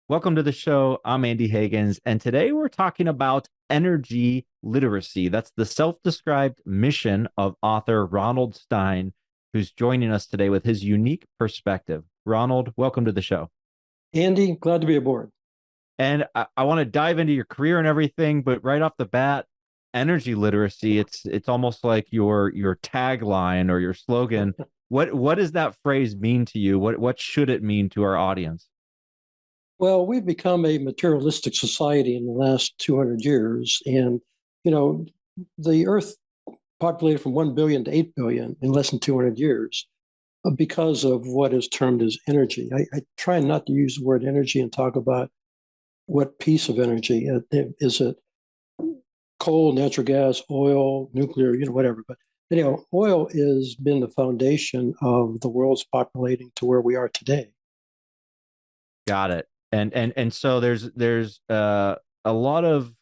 Welcome to the show. I'm Andy Higgins, and today we're talking about energy literacy. That's the self described mission of author Ronald Stein, who's joining us today with his unique perspective. Ronald, welcome to the show. Andy, glad to be aboard. And I want to dive into your career and everything, but right off the bat, energy literacy, it's almost like your tagline or your slogan. What does that phrase mean to you? What should it mean to our audience? Well, we've become a materialistic society in the last 200 years. And, you know, the Earth populated from 1 billion to 8 billion in less than 200 years because of what is termed as energy. I try not to use the word energy and talk about what piece of energy. Is it coal, natural gas, oil, nuclear, whatever. But oil has been the foundation of the world's populating to where we are today. Got it. And so there's a lot of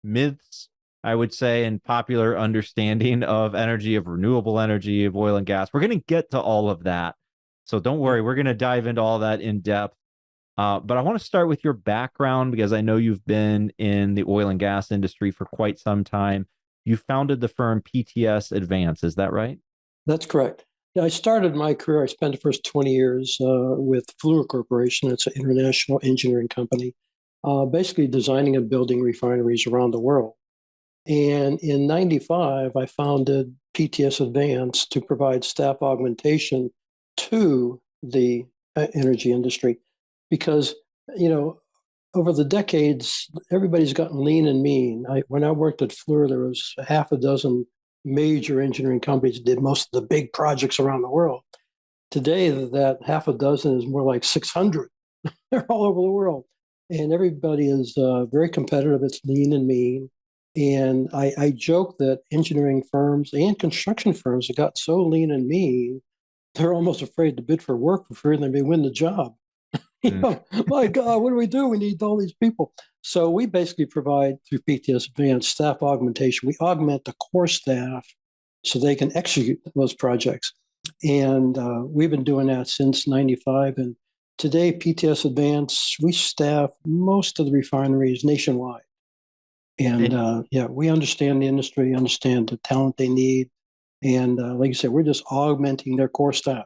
myths, I would say, and popular understanding of energy, of renewable energy, of oil and gas. We're going to get to all of that. So don't worry, we're going to dive into all that in depth. But I want to start with your background because I know you've been in the oil and gas industry for quite some time. You founded the firm PTS Advance, is that right? That's correct. Yeah, I started my career, I spent the first 20 years with Fluor Corporation. It's an international engineering company, basically designing and building refineries around the world. And in 95, I founded PTS Advance to provide staff augmentation to the energy industry because, you know, over the decades, everybody's gotten lean and mean. When I worked at Fluor, there was a half a dozen major engineering companies that did most of the big projects around the world. Today, that half a dozen is more like 600. They're all over the world. And everybody is very competitive. It's lean and mean. And I joke that engineering firms and construction firms have got so lean and mean, they're almost afraid to bid for work for fear they may win the job. Mm. My God, what do we do? We need all these people. So we basically provide through PTS Advanced staff augmentation. We augment the core staff so they can execute those projects. And we've been doing that since 95. And today, PTS Advance, we staff most of the refineries nationwide. And And yeah, we understand the industry, understand the talent they need. And like you said, we're just augmenting their core staff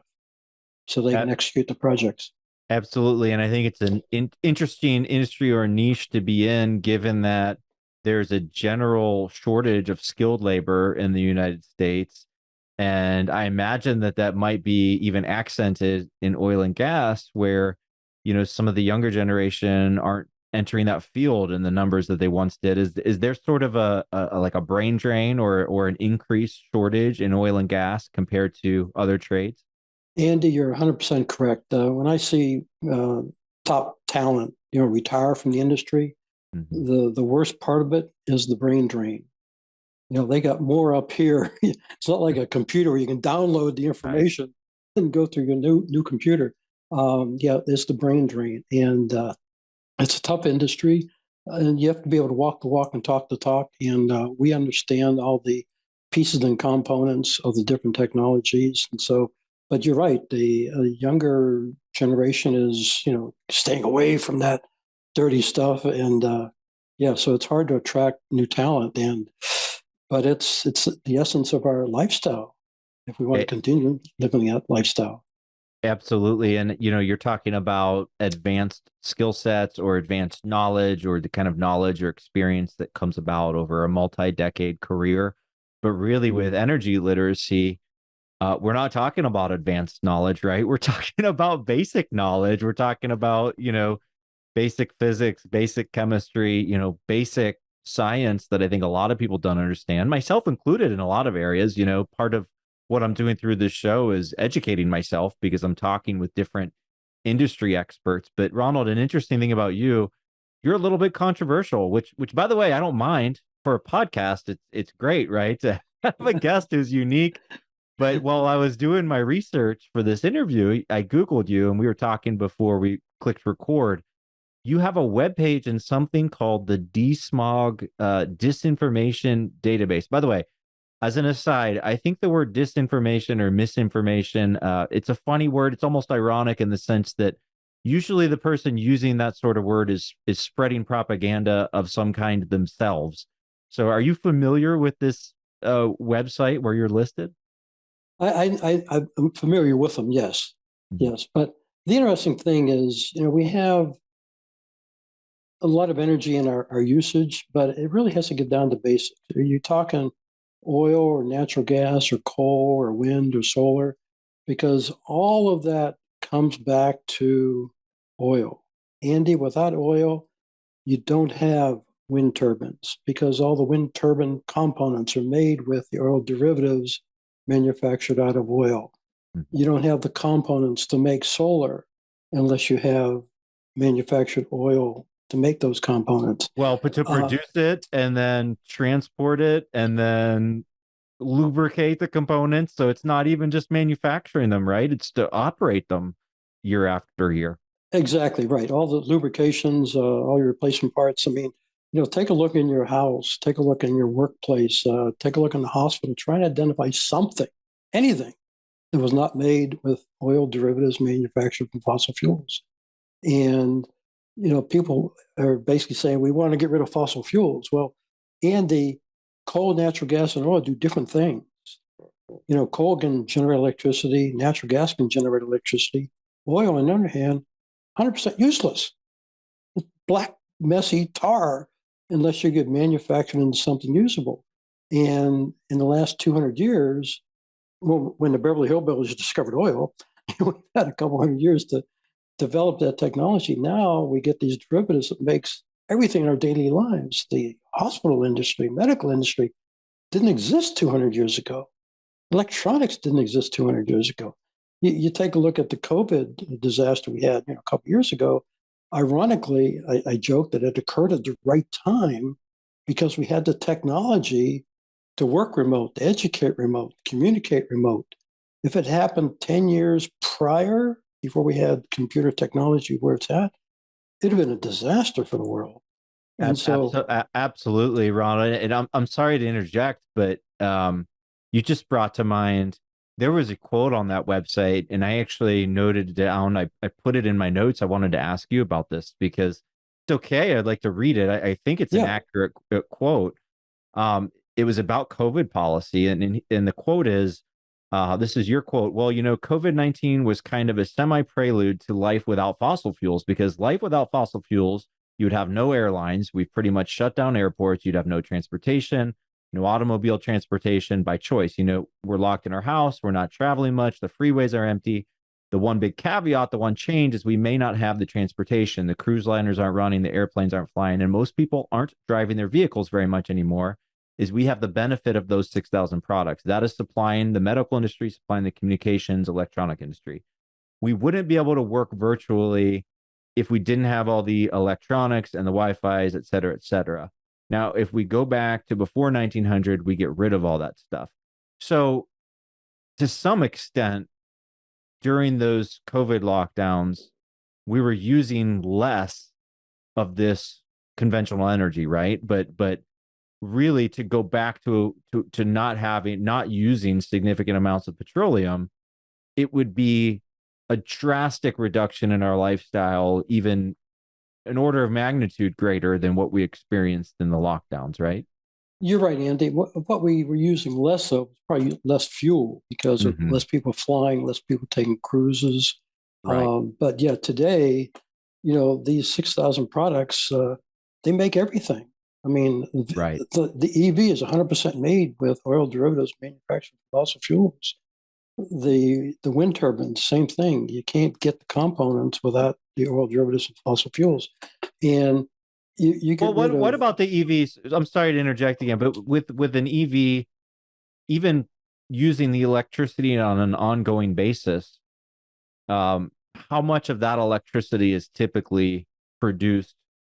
so they can execute the projects. Absolutely. And I think it's an interesting industry or niche to be in, given that there's a general shortage of skilled labor in the United States. And I imagine that that might be even accented in oil and gas, where, some of the younger generation aren't entering that field in the numbers that they once did. Is there sort of like a brain drain or an increased shortage in oil and gas compared to other trades? Andy, you're 100% correct. When I see top talent, retire from the industry, Mhm. the worst part of it is the brain drain. They got more up here. It's not like a computer where you can download the Right. information and go through your new computer. Yeah, it's the brain drain, and it's a tough industry, and you have to be able to walk the walk and talk the talk. And we understand all the pieces and components of the different technologies, and so. But you're right. The younger generation is, staying away from that dirty stuff, and yeah, so it's hard to attract new talent. And but it's the essence of our lifestyle if we want to A- continue living that lifestyle. Absolutely. And you're talking about advanced skill sets or advanced knowledge or the kind of knowledge or experience that comes about over a multi-decade career. But really with energy literacy, we're not talking about advanced knowledge, right? We're talking about basic knowledge. We're talking about, basic physics, basic chemistry, basic science that I think a lot of people don't understand, myself included in a lot of areas. Part of what I'm doing through this show is educating myself because I'm talking with different industry experts. But Ronald, an interesting thing about you, you're a little bit controversial, which by the way, I don't mind for a podcast. It's great, right? To have a guest who's unique. But while I was doing my research for this interview, I Googled you and we were talking before we clicked record. You have a web page and something called the DSMOG disinformation database. By the way, as an aside, I think the word disinformation or misinformation, it's a funny word. It's almost ironic in the sense that usually the person using that sort of word is spreading propaganda of some kind themselves. So are you familiar with this website where you're listed? I'm familiar with them. Yes, Mhm. yes. But the interesting thing is, we have a lot of energy in our usage, but it really has to get down to basics. Are you talking oil or natural gas or coal or wind or solar? Because all of that comes back to oil. Andy, without oil, you don't have wind turbines because all the wind turbine components are made with the oil derivatives manufactured out of oil. Mhm. You don't have the components to make solar unless you have manufactured oil to make those components. Well, but to Uh, produce it and then transport it and then lubricate the components. So it's not even just manufacturing them, right? It's to operate them year after year. exactly right. All the lubrications, all your replacement parts. I mean, take a look in your house, take a look in your workplace, take a look in the hospital. Try to identify something, anything that was not made with oil derivatives manufactured from fossil fuels. And, people are basically saying we want to get rid of fossil fuels. Well, Andy, coal, natural gas, and oil do different things. Coal can generate electricity, natural gas can generate electricity. Oil, on the other hand, 100% useless. Black, messy tar unless you get manufactured into something usable. And in the last 200 years, when the Beverly Hillbillies discovered oil, we've had a couple hundred years to develop that technology. Now we get these derivatives that makes everything in our daily lives. The hospital industry, medical industry didn't exist 200 years ago. Electronics didn't exist 200 years ago. You take a look at the COVID disaster we had, a couple of years ago. Ironically, I joked that it occurred at the right time because we had the technology to work remote, to educate remote, communicate remote. If it happened 10 years prior, before we had computer technology where it's at, it'd have been a disaster for the world. And so, Absolutely, Ronald. And I'm sorry to interject, but you just brought to mind there was a quote on that website, and I actually noted it down. I put it in my notes. I wanted to ask you about this because it's okay. I'd like to read it. I think it's an yeah, accurate quote. It was about COVID policy, and the quote is, this is your quote. Well, COVID-19 was kind of a semi prelude to life without fossil fuels because life without fossil fuels, you would have no airlines. We've pretty much shut down airports. You'd have no transportation, no automobile transportation by choice. We're locked in our house. We're not traveling much. The freeways are empty. The one big caveat, the one change is we may not have the transportation. The cruise liners aren't running, the airplanes aren't flying, and most people aren't driving their vehicles very much anymore. Is we have the benefit of those 6,000 products. That is supplying the medical industry, supplying the communications, electronic industry. We wouldn't be able to work virtually if we didn't have all the electronics and the Wi-Fi's, et cetera, et cetera. Now, if we go back to before 1900, we get rid of all that stuff. So, to some extent, during those COVID lockdowns, we were using less of this conventional energy, right? But really to go back to not using significant amounts of petroleum, it would be a drastic reduction in our lifestyle, even an order of magnitude greater than what we experienced in the lockdowns, right? you're right, Andy. What we were using less of was probably less fuel because of Mm-hmm. less people flying, less people taking cruises. Right. But yeah, today, these 6,000 products, they make everything. I mean, Right. the EV is 100% made with oil derivatives manufactured from fossil fuels. The wind turbines, same thing. You can't get the components without the oil derivatives and fossil fuels. And you Well, get rid what of about the EVs? I'm sorry to interject again, but with an EV, even using the electricity on an ongoing basis, how much of that electricity is typically produced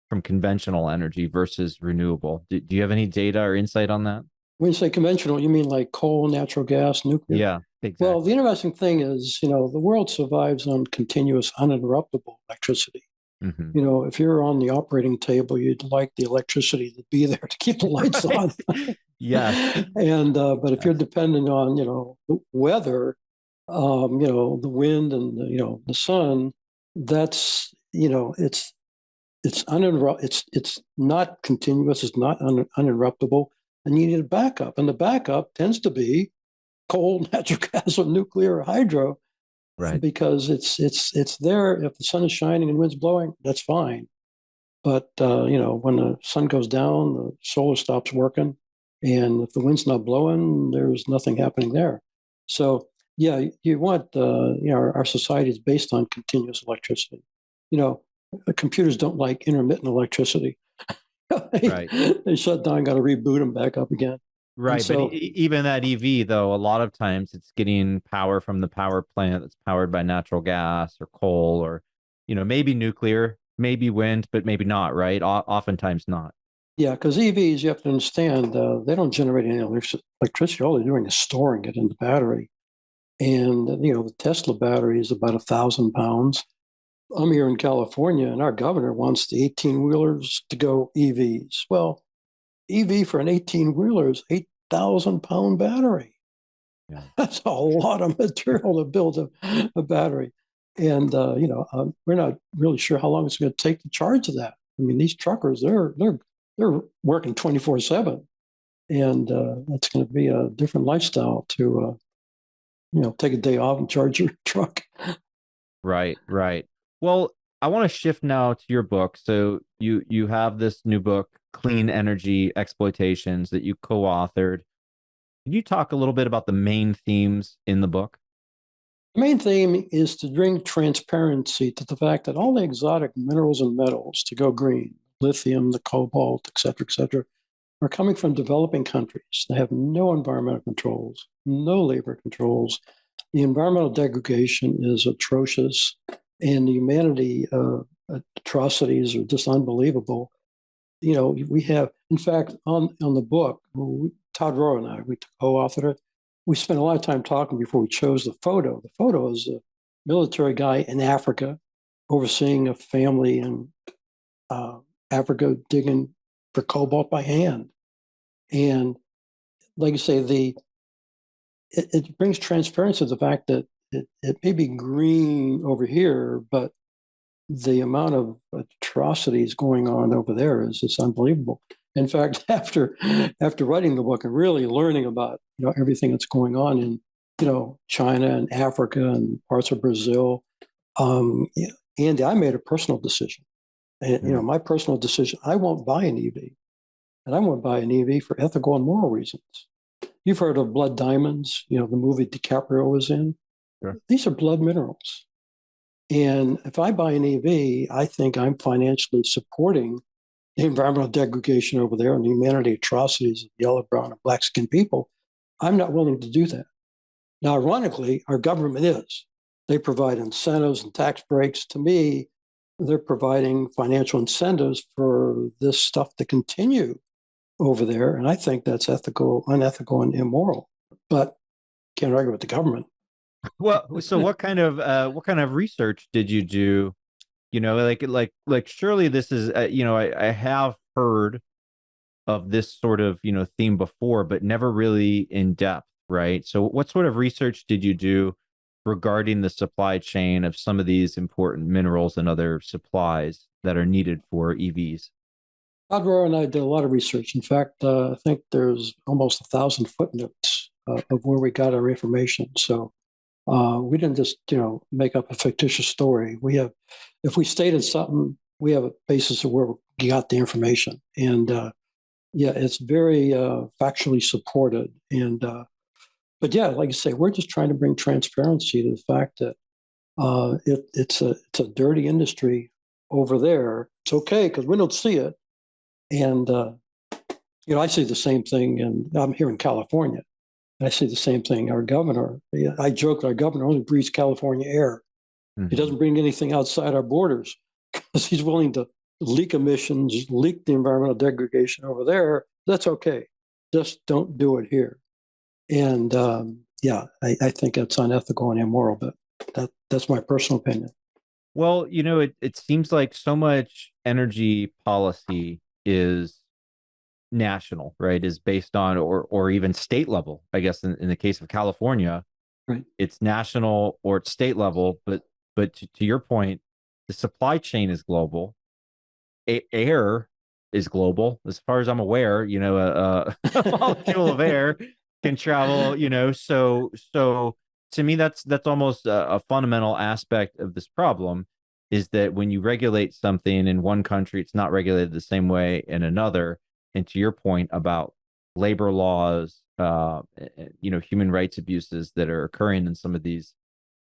from conventional energy versus renewable? Do you have any data or insight on that? when you say conventional, you mean like coal, natural gas, nuclear? Yeah, Well, the exactly. interesting thing is, the world survives on continuous, uninterruptible electricity. Hmm. If you're on the operating table, you'd like the electricity to be there to keep the lights Right. on. Yes. And but if you're Yes. dependent on, the weather, the wind and the sun, that's, it's not continuous, it's not uninterruptible, and you need a backup. And the backup tends to be coal, natural gas, or nuclear or hydro, Right. because it's there. If the sun is shining and wind's blowing, that's fine. But when the sun goes down, the solar stops working, and if the wind's not blowing, there's nothing happening there. So yeah, you want our society is based on continuous electricity. You know, computers don't like intermittent electricity. they, Right. they shut down, got to reboot them back up again. And Right. But so even that EV, though, a lot of times it's getting power from the power plant that's powered by natural gas or coal or, maybe nuclear, maybe wind, but maybe not, right? Oftentimes not. yeah, because EVs, you have to understand, they don't generate any electricity. All they're doing is storing it in the battery. And the Tesla battery is about 1,000 pounds. I'm here in California, and our governor wants the 18 wheelers to go EVs. Well, EV for an 18 wheeler is 8,000 pound battery. Yeah. That's a lot of material to build a battery. And we're not really sure how long it's going to take to charge that. I mean, these truckers, they're working 24/7, and it's going to be a different lifestyle to take a day off and charge your truck. Right. Right. Well, I want to shift now to your book. So you have this new book, Clean Energy Exploitations, that you co-authored. Can you talk a little bit about the main themes in the book? The main theme is to bring transparency to the fact that all the exotic minerals and metals to go green, lithium, the cobalt, et cetera, are coming from developing countries. They have no environmental controls, no labor controls. The environmental degradation is atrocious, and the humanity atrocities are just unbelievable. We have, in fact, on the book, Todd Rowe and I, we co-authored it. We spent a lot of time talking before we chose the photo. The photo is a military guy in Africa overseeing a family in uh, Africa digging for cobalt by hand. And like I say, it brings transparency to the fact that it may be green over here, but the amount of atrocities going on over there is it's unbelievable. In fact, after writing the book and really learning about everything that's going on in China and Africa and parts of Brazil, Andy, I made a personal decision. And Yeah. my personal decision, I won't buy an EV, and I won't buy an EV for ethical and moral reasons. You've heard of blood diamonds, the movie DiCaprio was in. Sure. These are blood minerals. And if I buy an EV, I think I'm financially supporting the environmental degradation over there and the humanity atrocities of yellow, brown, and black skinned people. I'm not willing to do that. Now, ironically, our government is. They provide incentives and tax breaks. To me, they're providing financial incentives for this stuff to continue over there. And I think that's unethical, and immoral. But can't argue with the government. Well, so what kind of research did you do? Like surely this is I have heard of this sort of theme before, but never really in depth, right? So what sort of research did you do regarding the supply chain of some of these important minerals and other supplies that are needed for EVs? Adwar and I did a lot of research. In fact, I think there's almost 1,000 footnotes of where we got our information. So we didn't just make up a fictitious story. If we stated something, we have a basis of where we got the information, and yeah, it's very factually supported. And but yeah, like I say, we're just trying to bring transparency to the fact that it's a dirty industry over there. It's okay because we don't see it, and I see the same thing, and I'm here in California. I see the same thing. Our governor, I joke, our governor only breathes California air. He Mhm. doesn't bring anything outside our borders because he's willing to leak emissions, leak the environmental degradation over there. That's okay. Just don't do it here. And yeah, I think it's unethical and immoral, but that's my personal opinion. Well, it seems like so much energy policy is national, right? Is based on or even state level. I guess in the case of California, Right. it's national or it's state level, but to your point, The supply chain is global. Air is global, as far as I'm aware. A molecule of air can travel. So to me, that's almost a fundamental aspect of this problem. Is that when you regulate something in one country, it's not regulated the same way in another. And to your point about labor laws, human rights abuses that are occurring in some of these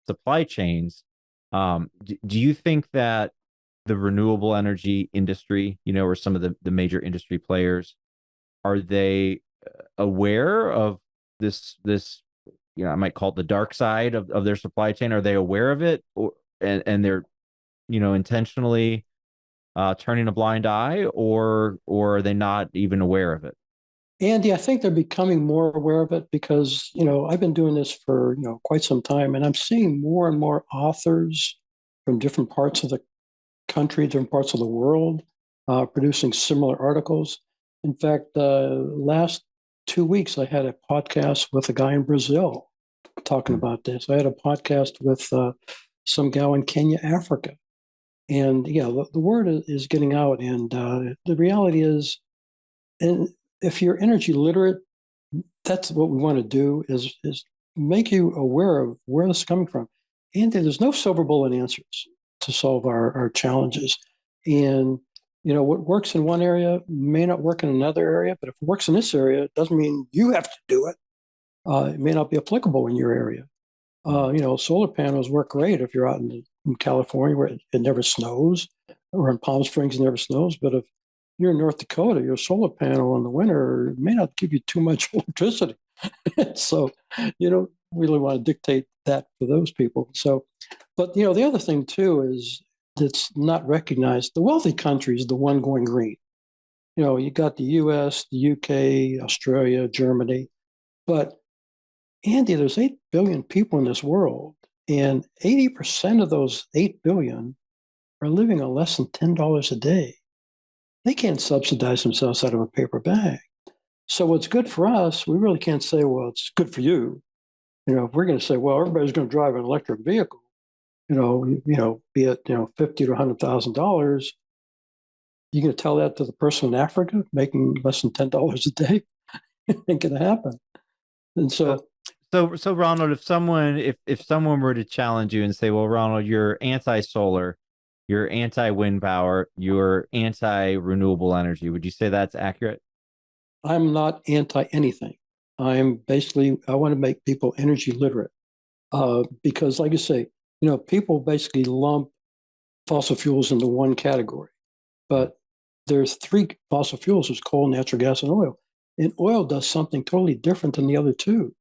supply chains. Do you think that the renewable energy industry, or some of the major industry players, are they aware of this, I might call it the dark side of their supply chain? Are they aware of it, and they're, intentionally turning a blind eye, or are they not even aware of it? Andy, I think they're becoming more aware of it because, I've been doing this for, quite some time, and I'm seeing more and more authors from different parts of the country, different parts of the world, producing similar articles. In fact, last 2 weeks, I had a podcast with a guy in Brazil talking about this. I had a podcast with some gal in Kenya, Africa. And yeah, the word is getting out. And the reality is, and if you're energy literate, that's what we want to do is make you aware of where this is coming from. And there's no silver bullet answers to solve our challenges. And what works in one area may not work in another area, but if it works in this area, it doesn't mean you have to do it. It may not be applicable in your area. Solar panels work great if you're out in California where it never snows, or in Palm Springs it never snows. But if you're in North Dakota, your solar panel in the winter may not give you too much electricity. So you don't really want to dictate that for those people. So, but the other thing too is that's not recognized. The wealthy countries, the one going green. You got the U.S., the U.K., Australia, Germany, but Andy, there's 8 billion people in this world, and 80% of those 8 billion are living on less than $10 a day. They can't subsidize themselves out of a paper bag. So what's good for us, we really can't say, well, it's good for you. If we're going to say, well, everybody's going to drive an electric vehicle, be it, $50 to $100,000, you going to tell that to the person in Africa making less than $10 a day? It ain't going to happen. And so Ronald, if someone were to challenge you and say, well, Ronald, you're anti-solar, you're anti-wind power, you're anti-renewable energy, would you say that's accurate? I'm not anti anything. I want to make people energy literate because, like you say, people basically lump fossil fuels into one category, but there's three fossil fuels: there's coal, natural gas, and oil. And oil does something totally different than the other two.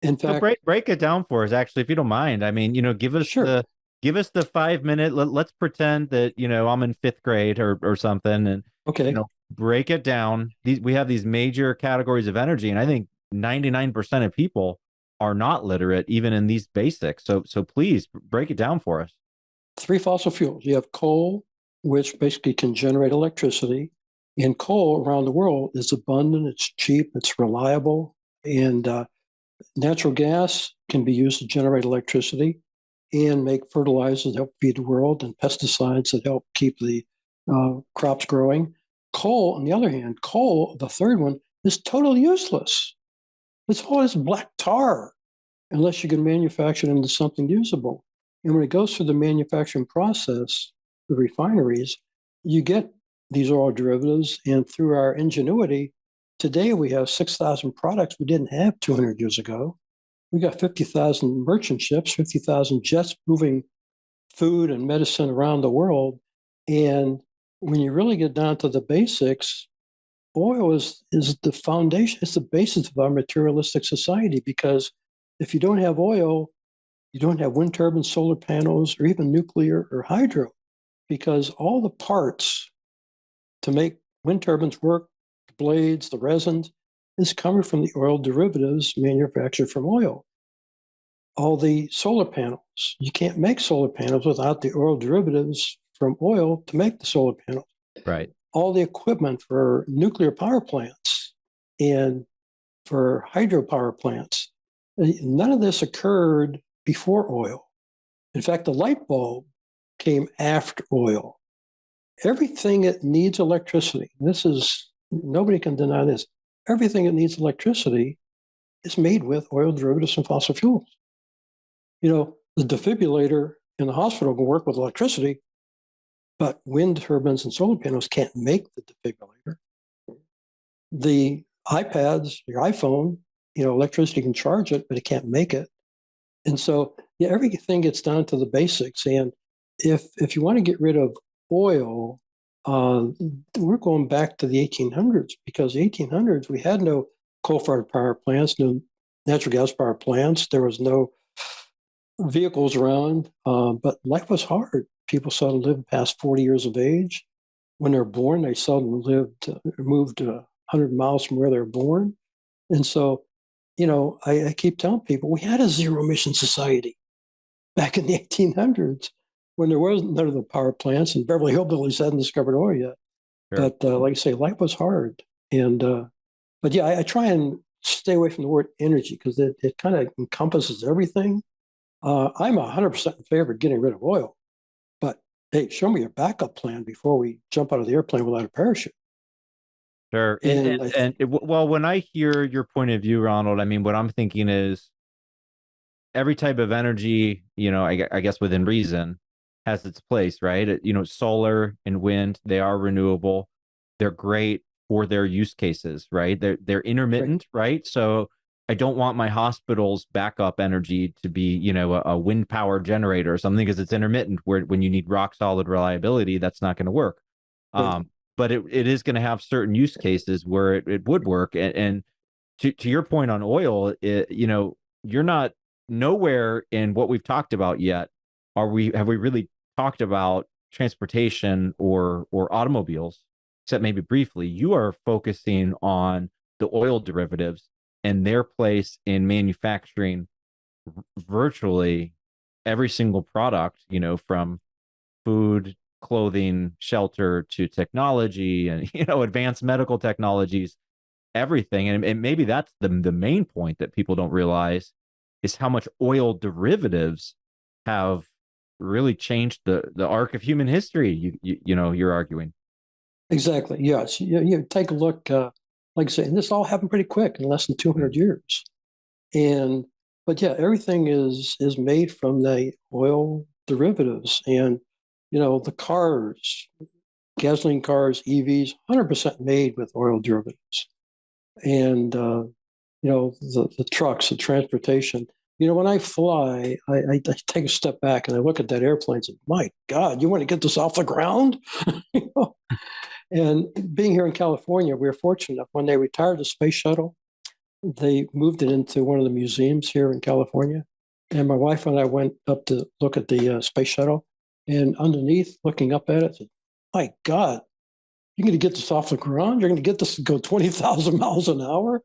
In So fact, break it down for us, actually, if you don't mind. I mean, sure, give us the 5 minute. Let's pretend that I'm in fifth grade or something, and okay. break it down. We have these major categories of energy, and I think 99% of people are not literate even in these basics. So please break it down for us. Three fossil fuels. You have coal, which basically can generate electricity, and coal around the world is abundant. It's cheap. It's reliable, and natural gas can be used to generate electricity and make fertilizers that help feed the world and pesticides that help keep the crops growing. Coal, on the other hand, the third one, is totally useless. It's all this black tar unless you can manufacture it into something usable. And when it goes through the manufacturing process, the refineries, you get these oil derivatives. And through our ingenuity, today we have 6,000 products we didn't have 200 years ago. We got 50,000 merchant ships, 50,000 jets moving food and medicine around the world. And when you really get down to the basics, oil is the foundation, it's the basis of our materialistic society, because if you don't have oil, you don't have wind turbines, solar panels, or even nuclear or hydro, because all the parts to make wind turbines work, the blades, the resins, is coming from the oil derivatives manufactured from oil. All the solar panels, you can't make solar panels without the oil derivatives from oil to make the solar panels. Right. All the equipment for nuclear power plants and for hydropower plants, none of this occurred before oil. In fact, the light bulb came after oil. Everything that needs electricity, this is, nobody can deny this, everything that needs electricity is made with oil derivatives and fossil fuels. The defibrillator in the hospital can work with electricity, but wind turbines and solar panels can't make the defibrillator. The iPads, your iPhone, electricity can charge it, but it can't make it. And so, yeah, everything gets down to the basics. And if you want to get rid of oil, we're going back to the 1800s, because the 1800s, we had no coal-fired power plants, no natural gas power plants. There was no vehicles around, but life was hard. People seldom lived past 40 years of age. When they're born, they seldom moved 100 miles from where they're born. And so, I keep telling people we had a zero emission society back in the 1800s when there was none of the power plants, and Beverly Hillbillies hadn't discovered oil yet. Sure. But like I say, life was hard. But yeah, I try and stay away from the word energy because it kind of encompasses everything. I'm 100% in favor of getting rid of oil, but hey, show me a backup plan before we jump out of the airplane without a parachute. Sure. And I Well, when I hear your point of view, Ronald, I mean, what I'm thinking is every type of energy, I guess within reason, has its place, right? Solar and wind, they are renewable. They're great for their use cases, right? They're right, intermittent, right? So I don't want my hospital's backup energy to be, a wind power generator or something because it's intermittent. Where when you need rock solid reliability, that's not going to work. right. But it is going to have certain use cases where it would work. And to your point on oil, you're not nowhere in what we've talked about yet. Have we really talked about transportation or automobiles, except maybe briefly? You are focusing on the oil derivatives and their place in manufacturing virtually every single product, from food, clothing, shelter to technology and advanced medical technologies, everything. And maybe that's the main point that people don't realize is how much oil derivatives have really changed the arc of human history. You're arguing. Exactly. Yes. You take a look, like I say, and this all happened pretty quick in less than 200 years. And but yeah, everything is made from the oil derivatives, and the cars, gasoline cars, EVs, 100% made with oil derivatives, and the trucks, the transportation. When I fly, I take a step back and I look at that airplane and say, "My God, you want to get this off the ground?" you know? And being here in California, we were fortunate enough when they retired the space shuttle, they moved it into one of the museums here in California. And my wife and I went up to look at the space shuttle. And underneath, looking up at it, said, my God, you're going to get this off the ground? You're going to get this to go 20,000 miles an hour?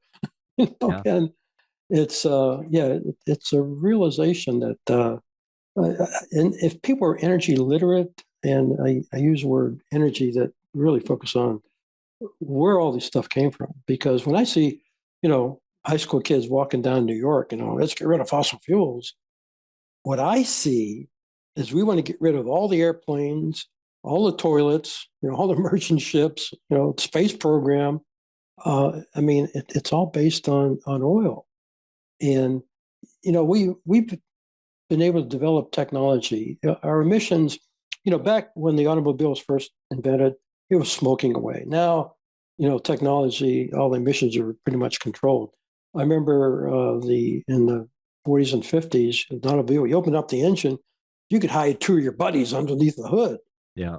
Yeah. And it's a realization that, and if people are energy literate, and I use the word energy that really focus on where all this stuff came from. Because when I see, high school kids walking down New York, let's get rid of fossil fuels. What I see is we want to get rid of all the airplanes, all the toilets, all the merchant ships, space program. It's all based on oil. And, we've been able to develop technology. Our emissions, back when the automobile was first invented, it was smoking away. Now, technology, all the emissions are pretty much controlled. I remember in the 40s and 50s, the automobile, you opened up the engine, you could hide two of your buddies underneath the hood. Yeah.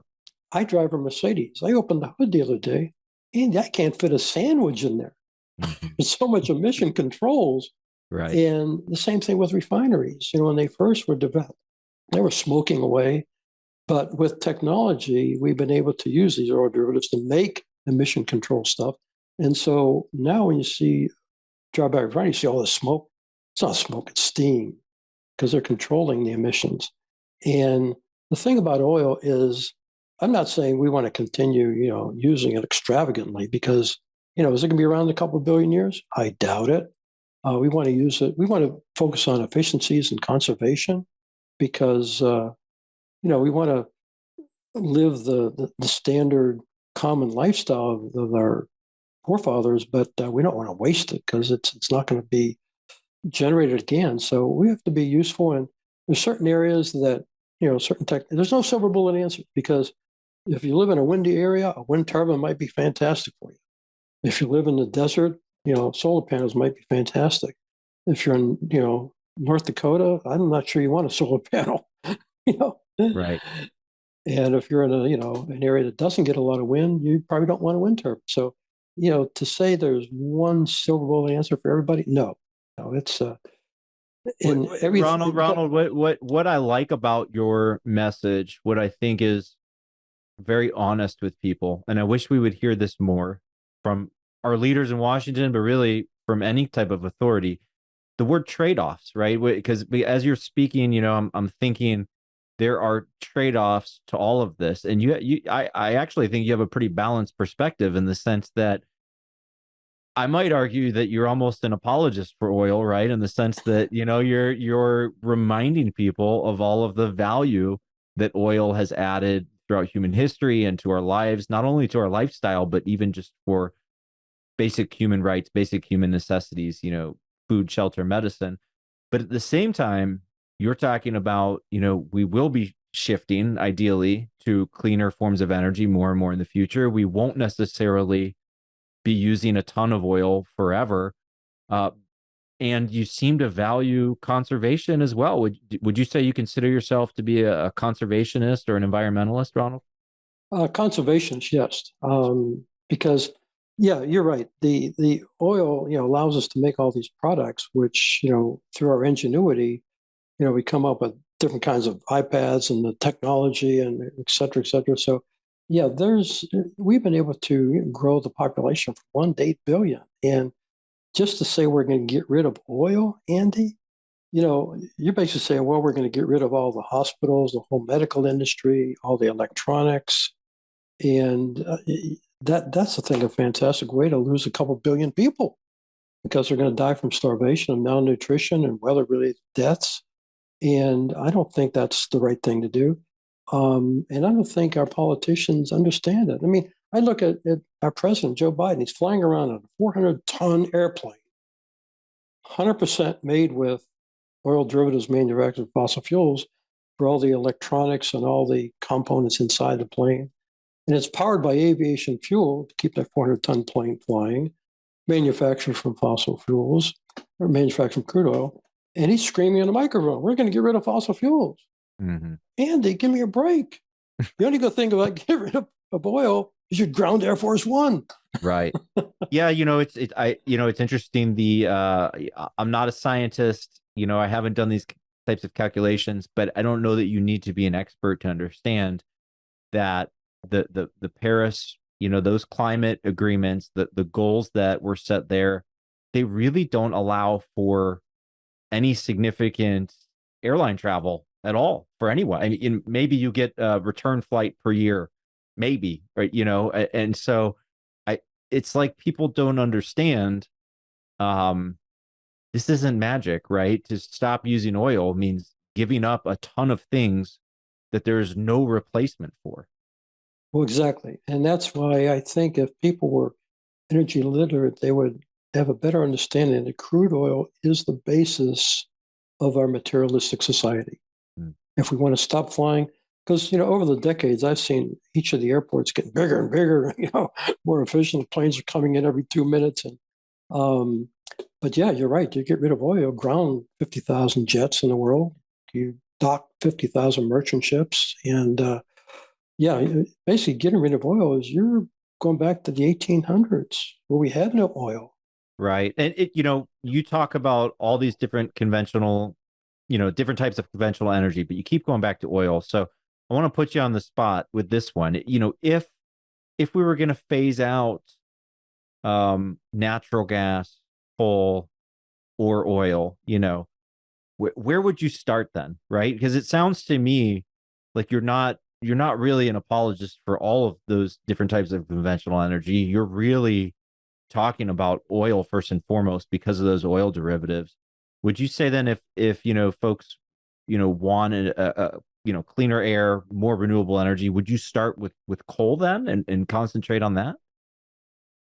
I drive a Mercedes. I opened the hood the other day, and I can't fit a sandwich in there. Mm-hmm. There's so much emission controls. Right. And the same thing with refineries. When they first were developed, they were smoking away. But with technology, we've been able to use these oil derivatives to make emission control stuff. And so now when you drive by a refinery, you see all this smoke. It's not smoke, it's steam, because they're controlling the emissions. And the thing about oil is, I'm not saying we want to continue, using it extravagantly because, is it going to be around a couple of billion years? I doubt it. We want to use it. We want to focus on efficiencies and conservation because we want to live the standard common lifestyle of our forefathers, but we don't want to waste it because it's not going to be generated again. So we have to be useful, and there's certain areas that certain tech. There's no silver bullet answer because if you live in a windy area, a wind turbine might be fantastic for you. If you live in the desert, solar panels might be fantastic. If you're in North Dakota, I'm not sure you want a solar panel. you know. Right. And if you're in an area that doesn't get a lot of wind, you probably don't want a wind turbine. So, to say there's one silver bullet answer for everybody, no, no, it's in everything. Ronald, what I like about your message, what I think is very honest with people, and I wish we would hear this more from our leaders in Washington, but really from any type of authority, the word trade-offs, right? Because as you're speaking, I'm thinking there are trade-offs to all of this, and I actually think you have a pretty balanced perspective in the sense that I might argue that you're almost an apologist for oil, right? In the sense that, you're reminding people of all of the value that oil has added throughout human history and to our lives, not only to our lifestyle, but even just for basic human rights, basic human necessities, food, shelter, medicine. But at the same time, you're talking about, we will be shifting ideally to cleaner forms of energy more and more in the future. We won't necessarily be using a ton of oil forever. Uh, and you seem to value conservation as well. Would you say you consider yourself to be a conservationist or an environmentalist, Ronald? Conservationist, yes, because yeah, you're right. The oil allows us to make all these products, which through our ingenuity, we come up with different kinds of iPads and the technology and et cetera, et cetera. So yeah, we've been able to grow the population from 1 to 8 billion, and just to say we're going to get rid of oil, Andy, you're basically saying, well, we're going to get rid of all the hospitals, the whole medical industry, all the electronics, and that's I think a fantastic way to lose a couple billion people because they're going to die from starvation and malnutrition and weather-related deaths. And I don't think that's the right thing to do. And I don't think our politicians understand it. I mean, I look at our president, Joe Biden, he's flying around on a 400-ton airplane, 100% made with oil derivatives manufactured with fossil fuels for all the electronics and all the components inside the plane. And it's powered by aviation fuel to keep that 400-ton plane flying, manufactured from fossil fuels or manufactured from crude oil. And he's screaming in the microphone, we're going to get rid of fossil fuels. Mm-hmm. Andy, give me a break. The only good thing about getting rid of oil is you ground Air Force One. Right. Yeah, it's interesting. I'm not a scientist. I haven't done these types of calculations, but I don't know that you need to be an expert to understand that the Paris, those climate agreements, the goals that were set there, they really don't allow for any significant airline travel at all for anyone. I mean, maybe you get a return flight per year, maybe, right? And so it's like people don't understand. This isn't magic, right? To stop using oil means giving up a ton of things that there is no replacement for. Well, exactly. And that's why I think if people were energy literate, they would have a better understanding that crude oil is the basis of our materialistic society. Mm. If we want to stop flying, because over the decades, I've seen each of the airports getting bigger and bigger, more efficient. Planes are coming in every 2 minutes, and but yeah, you're right. You get rid of oil, ground 50,000 jets in the world, you dock 50,000 merchant ships, and yeah, basically getting rid of oil is you're going back to the 1800s where we had no oil. Right. And you talk about all these different conventional, different types of conventional energy, but you keep going back to oil. So I want to put you on the spot with this one. If we were going to phase out natural gas, coal, or oil, where would you start then? Right? Because it sounds to me like you're not really an apologist for all of those different types of conventional energy. You're really talking about oil first and foremost because of those oil derivatives. Would you say then if folks wanted cleaner air, more renewable energy, would you start with coal then and concentrate on that?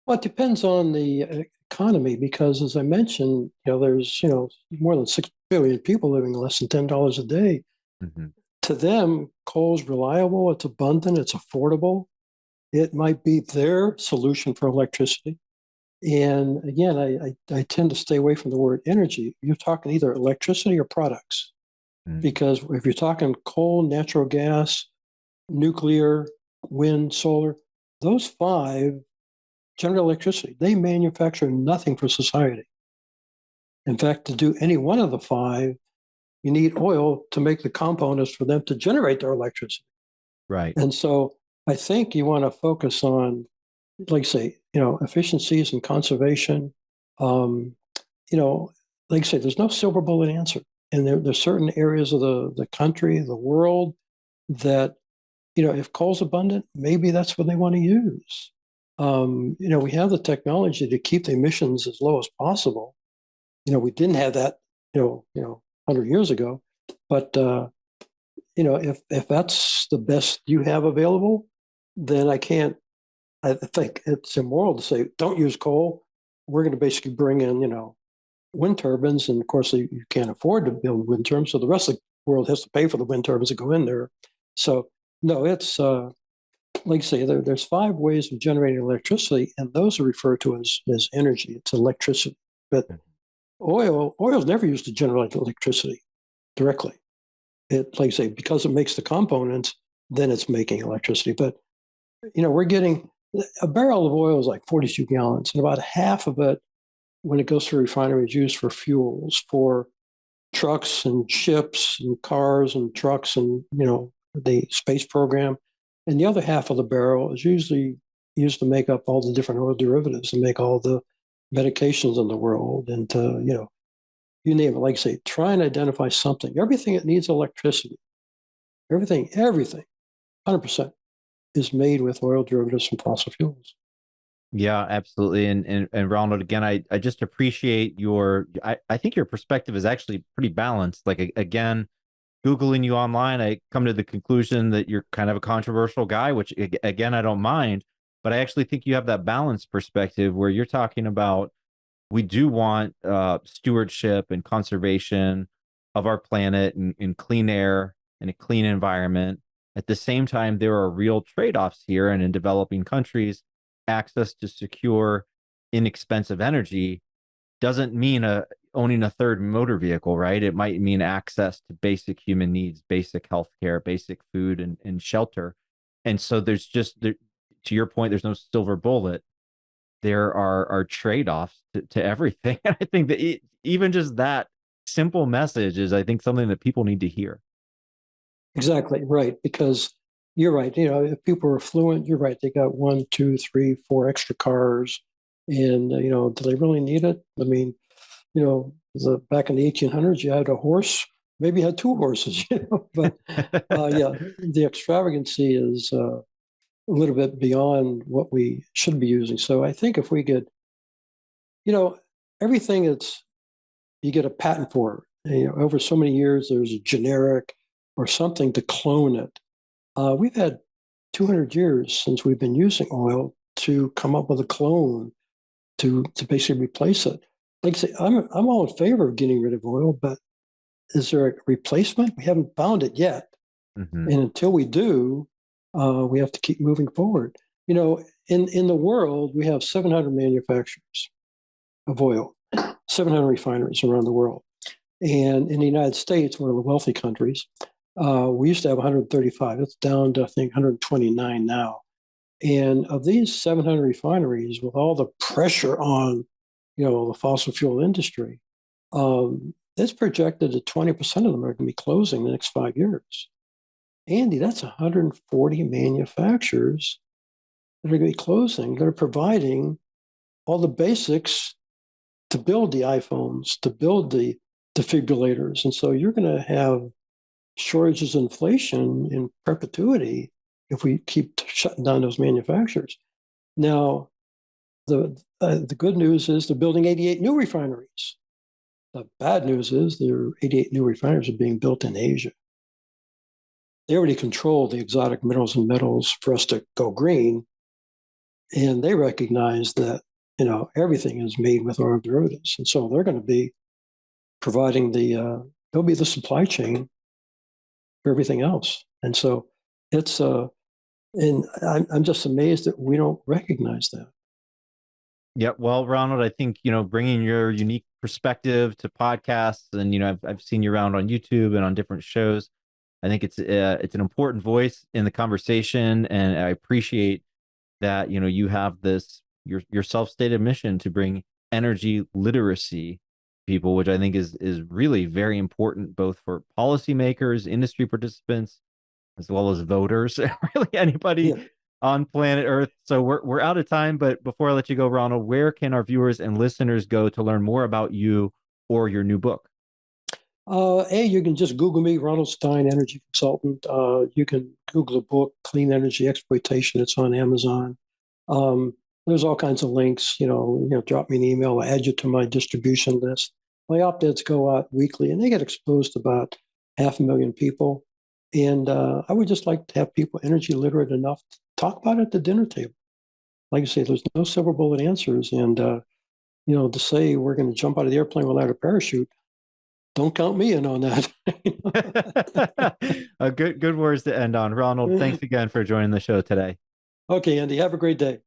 Well, it depends on the economy because, as I mentioned, there's more than 6 billion people living less than $10 a day. Hmm. To them, coal's reliable, it's abundant, it's affordable. It might be their solution for electricity. And again, I tend to stay away from the word energy. You're talking either electricity or products. Mm. Because if you're talking coal, natural gas, nuclear, wind, solar, those five generate electricity. They manufacture nothing for society. In fact, to do any one of the five, you need oil to make the components for them to generate their electricity. Right. And so I think you want to focus on, like say, efficiencies and conservation. Um, you know, like I say, there's no silver bullet answer. And there's certain areas of the country, the world, that, if coal's abundant, maybe that's what they want to use. We have the technology to keep the emissions as low as possible. We didn't have that, 100 years ago. But if that's the best you have available, then I can't. I think it's immoral to say don't use coal. We're going to basically bring in, wind turbines, and of course you can't afford to build wind turbines, so the rest of the world has to pay for the wind turbines that go in there. So no, it's like I say, there's five ways of generating electricity, and those are referred to as energy. It's electricity, but oil's never used to generate electricity directly. It, like I say, because it makes the components, then it's making electricity. But we're getting a barrel of oil is like 42 gallons, and about half of it, when it goes through refineries, used for fuels for trucks and ships and cars and trucks and the space program, and the other half of the barrel is usually used to make up all the different oil derivatives and make all the medications in the world and to you name it. Like I say, try and identify something. Everything that needs electricity, everything, 100% is made with oil derivatives from fossil fuels. Yeah, absolutely. And Ronald, again, I just appreciate I think your perspective is actually pretty balanced. Like again, Googling you online, I come to the conclusion that you're kind of a controversial guy, which again, I don't mind, but I actually think you have that balanced perspective where you're talking about we do want stewardship and conservation of our planet and clean air and a clean environment. At the same time, there are real trade-offs here, and in developing countries, access to secure, inexpensive energy doesn't mean owning a third motor vehicle, right? It might mean access to basic human needs, basic healthcare, basic food and shelter. And so to your point, there's no silver bullet. There are trade-offs to everything. And I think that even just that simple message is, I think, something that people need to hear. Exactly right, because you're right. If people are affluent, you're right. They got one, two, three, four extra cars, and do they really need it? I mean, back in the 1800s, you had a horse, maybe you had two horses, But yeah, the extravagancy is a little bit beyond what we should be using. So I think if we get, you know, everything that's you get a patent for, over so many years, there's a generic or something to clone it. We've had 200 years since we've been using oil to come up with a clone to basically replace it. Like I say, I'm all in favor of getting rid of oil, but is there a replacement? We haven't found it yet, Hmm. and until we do, we have to keep moving forward. In the world, we have 700 manufacturers of oil, 700 refineries around the world, and in the United States, one of the wealthy countries, we used to have 135. It's down to I think 129 now. And of these 700 refineries, with all the pressure on, the fossil fuel industry, it's projected that 20% of them are going to be closing in the next 5 years. Andy, that's 140 manufacturers that are going to be closing, that are providing all the basics to build the iPhones, to build the defibrillators. And so you're going to have shortages of inflation in perpetuity if we keep shutting down those manufacturers. Now, the good news is they're building 88 new refineries. The bad news is there are 88 new refineries are being built in Asia. they already control the exotic minerals and metals for us to go green, and they recognize that everything is made with our derivatives, and so they're going to be providing they'll be the supply chain for everything else, and so it's and I'm just amazed that we don't recognize that. Yeah, well, Ronald, I think bringing your unique perspective to podcasts, and I've seen you around on YouTube and on different shows. I think it's an important voice in the conversation, and I appreciate that you have this your self-stated mission to bring energy literacy to people, which I think is really very important both for policymakers, industry participants, as well as voters, really anybody Yeah. on planet Earth. So we're out of time, but before I let you go, Ronald, where can our viewers and listeners go to learn more about you or your new book? Hey, you can just Google me, Ronald Stein, energy consultant. You can Google the book, Clean Energy Exploitation. It's on Amazon. Um, there's all kinds of links. Drop me an email. I'll add you to my distribution list. My op-eds go out weekly, and they get exposed to about 500,000 people. And I would just like to have people energy literate enough to talk about it at the dinner table. Like I say, there's no silver bullet answers, and to say we're going to jump out of the airplane without a parachute, don't count me in on that. Good words to end on. Ronald, thanks again for joining the show today. Okay, Andy, have a great day.